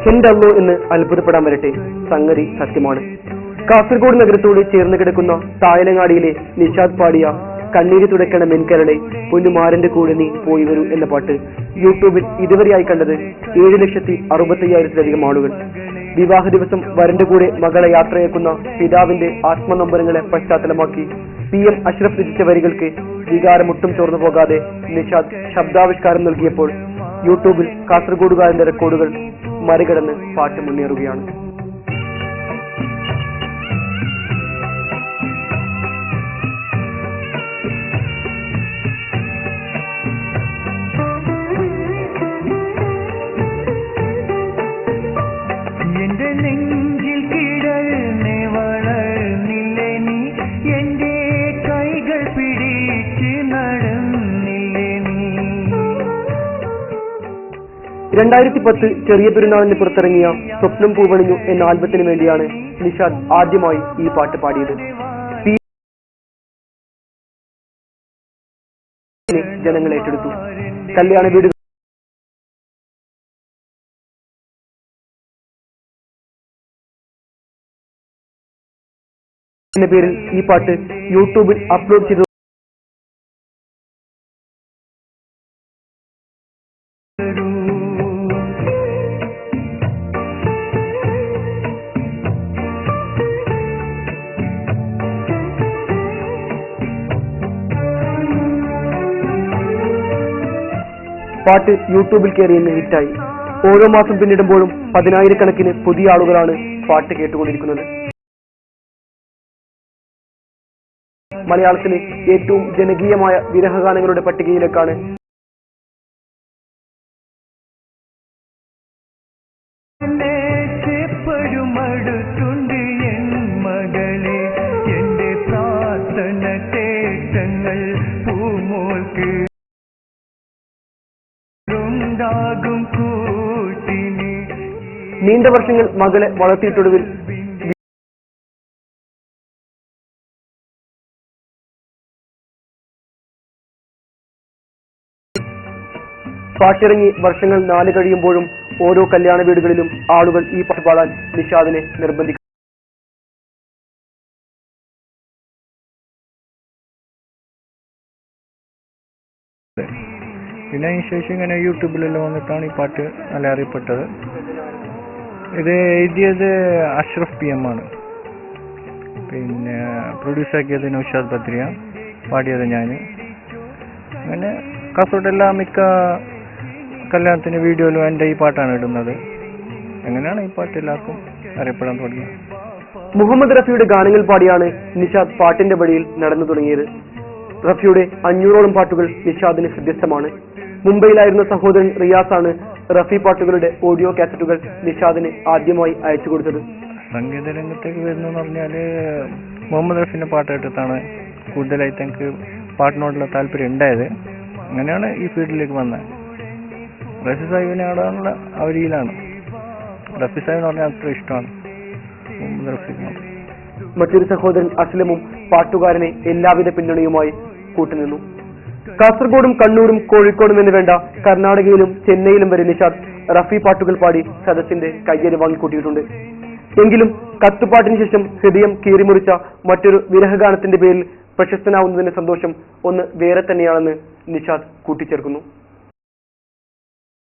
എന്തല്ലോ എന്ന് അത്ഭുതപ്പെടാൻ വരട്ടെ, സംഗതി സത്യമാണ്. കാസർഗോഡ് നഗരത്തോട് ചേർന്ന് കിടക്കുന്ന തായലങ്ങാടിയിലെ നിഷാദ് പാടിയ കണ്ണീര് തുടയ്ക്കണ മെൻകരളെ പൊന്നുമാരന്റെ കൂടെ നീ പോയി വരൂ എന്ന പാട്ട് യൂട്യൂബിൽ ഇതുവരെയായി കണ്ടത് 7,65,000 ആളുകൾ. വിവാഹ ദിവസം വരന്റെ കൂടെ മകളെ യാത്രയാക്കുന്ന പിതാവിന്റെ ആത്മനമ്പരങ്ങളെ പശ്ചാത്തലമാക്കി PM അഷ്റഫ് രചിച്ച വരികൾക്ക് വികാരമൊട്ടും ചോർന്നു പോകാതെ നിഷാദ് ശബ്ദാവിഷ്കാരം നൽകിയപ്പോൾ യൂട്യൂബിൽ കാസർഗോഡുകാരന്റെ റെക്കോർഡുകൾ മറികടന്ന് പാട്ട് മുന്നേറുകയാണ്. ് ചെറിയ പെരുന്നാളിന് പുറത്തിറങ്ങിയ സ്വപ്നം പൂവണിഞ്ഞു എന്ന ആൽബത്തിന് വേണ്ടിയാണ് നിഷാദ് ആദ്യമായി ഈ പാട്ട് പാടിയത്. ജനങ്ങൾ ഏറ്റെടുത്തു. കല്യാണ വീടുകൾ എന്ന പേരിൽ ഈ പാട്ട് യൂട്യൂബിൽ അപ്ലോഡ് ചെയ്തു. പാട്ട് യൂട്യൂബിൽ കയറിയെന്ന് ഹിറ്റായി. ഓരോ മാസം പിന്നിടുമ്പോഴും 10,000-കണക്കിന് പുതിയ ആളുകളാണ് പാട്ട് കേട്ടുകൊണ്ടിരിക്കുന്നത്. മലയാളത്തിലെ ഏറ്റവും ജനകീയമായ വിരഹഗാനങ്ങളുടെ പട്ടികയിലേക്കാണ് നീണ്ട വർഷങ്ങൾ മകളെ വളർത്തിയിട്ടൊടുവിൽ പാട്ടിറങ്ങി വർഷങ്ങൾ 4 കഴിയുമ്പോഴും ഓരോ കല്യാണ വീടുകളിലും ആളുകൾ ഈ പാട്ട് പാടാൻ നിഷാദിനെ നിർബന്ധിക്കും. പിന്നെ അതിന് ശേഷം ഇങ്ങനെ യൂട്യൂബിലെല്ലാം വന്നിട്ടാണ് ഈ പാട്ട് നല്ല അറിയപ്പെട്ടത്. ഇത് എഴുതിയത് അഷ്റഫ് PM ആണ്. പിന്നെ പ്രൊഡ്യൂസാക്കിയത് നൗഷാദ് ബദ്രിയ, പാടിയത് ഞാൻ. അങ്ങനെ കാസർഗോഡെല്ലാം മിക്ക കല്യാണത്തിന് വീഡിയോയിലും എൻ്റെ ഈ പാട്ടാണ് ഇടുന്നത്. അങ്ങനെയാണ് ഈ പാട്ട് എല്ലാവർക്കും അറിയപ്പെടാൻ തുടങ്ങിയത്. മുഹമ്മദ് റഫിയുടെ ഗാനങ്ങൾ പാടിയാണ് നിഷാദ് പാട്ടിന്റെ വഴിയിൽ നടന്നു തുടങ്ങിയത്. റഫിയുടെ 500ഓളം പാട്ടുകൾ നിഷാദിന് ഹൃദ്യസ്ഥമാണ്. മുംബൈയിലായിരുന്ന സഹോദരൻ റിയാസാണ് റഫി പാട്ടുകളുടെ ഓഡിയോ കാസറ്റുകൾ നിഷാദിന് ആദ്യമായി അയച്ചു കൊടുത്തത്. സംഗീത രംഗത്തേക്ക് വരുന്നതെന്ന് പറഞ്ഞാൽ മുഹമ്മദ് റഫിന്റെ പാട്ട് കേട്ടിട്ടാണ് കൂടുതലായിട്ട് എനിക്ക് പാട്ടിനോടുള്ള താല്പര്യം ഉണ്ടായത്. അങ്ങനെയാണ് ഈ ഫീൽഡിലേക്ക് വന്നത്. റഫി സാഹിബിനെ ആടാനുള്ള അവരിയിലാണ്. റഫി സാഹിബിന് പറഞ്ഞാൽ അത്ര ഇഷ്ടമാണ് മുഹമ്മദ് റഫിനോട്. മറ്റൊരു സഹോദരൻ അസ്ലമും പാട്ടുകാരനെ എല്ലാവിധ പിന്തുണയുമായി കൂട്ടുനിന്നു. കാസർഗോഡും കണ്ണൂരും കോഴിക്കോടും എന്ന് വേണ്ട കർണാടകയിലും ചെന്നൈയിലും വരെ നിഷാദ് റഫി പാട്ടുകൾ പാടി സദസ്സിന്റെ കയ്യേറി വാങ്ങിക്കൂട്ടിയിട്ടുണ്ട്. എങ്കിലും കത്തുപാട്ടിന് ശേഷം ഹൃദയം കീറിമുറിച്ച മറ്റൊരു വിരഹഗാനത്തിന്റെ പേരിൽ പ്രശസ്തനാവുന്നതിന്റെ സന്തോഷം ഒന്ന് വേറെ തന്നെയാണെന്ന് നിഷാദ് കൂട്ടിച്ചേർക്കുന്നു.